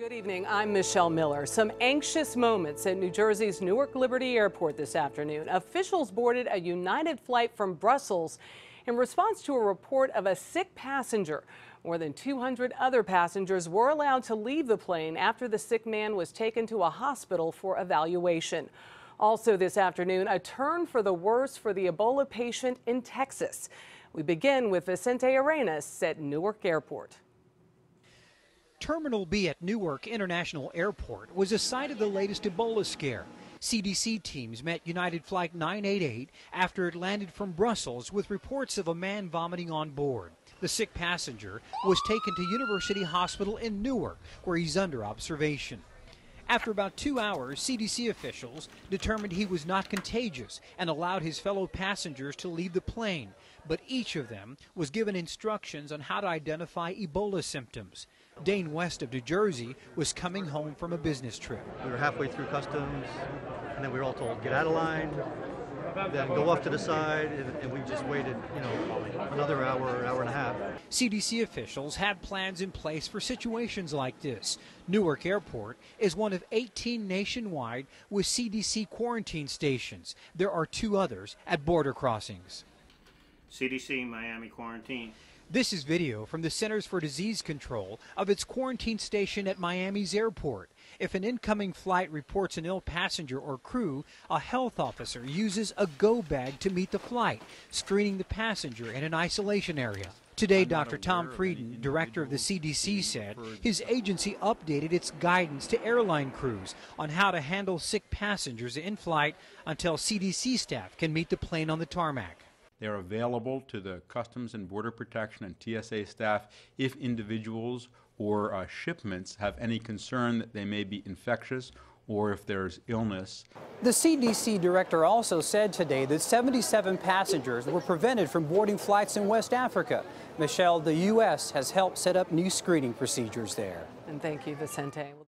Good evening, I'm Michelle Miller. Some anxious moments at New Jersey's Newark Liberty Airport this afternoon. Officials boarded a United flight from Brussels in response to a report of a sick passenger. More than 200 other passengers were allowed to leave the plane after the sick man was taken to a hospital for evaluation. Also this afternoon, a turn for the worse for the Ebola patient in Texas. We begin with Vicente Arenas at Newark Airport. Terminal B at Newark International Airport was the site of the latest Ebola scare. CDC teams met United Flight 988 after it landed from Brussels with reports of a man vomiting on board. The sick passenger was taken to University Hospital in Newark, where he's under observation. After about 2 hours, CDC officials determined he was not contagious and allowed his fellow passengers to leave the plane. But each of them was given instructions on how to identify Ebola symptoms. Dane West of New Jersey was coming home from a business trip. We were halfway through customs, and then we were all told, get out of line, then go off to the side, and we just waited, another hour, hour and a half. CDC officials had plans in place for situations like this. Newark Airport is one of 18 nationwide with CDC quarantine stations. There are 2 others at border crossings. CDC Miami quarantine. This is video from the Centers for Disease Control of its quarantine station at Miami's airport. If an incoming flight reports an ill passenger or crew, a health officer uses a go bag to meet the flight, screening the passenger in an isolation area. Today, Dr. Tom Frieden, director of the CDC, said his agency updated its guidance to airline crews on how to handle sick passengers in flight until CDC staff can meet the plane on the tarmac. They are available to the Customs and Border Protection and TSA staff if individuals or shipments have any concern that they may be infectious or if there's illness. The CDC director also said today that 77 passengers were prevented from boarding flights in West Africa. Michelle, the U.S. has helped set up new screening procedures there. And thank you, Vicente.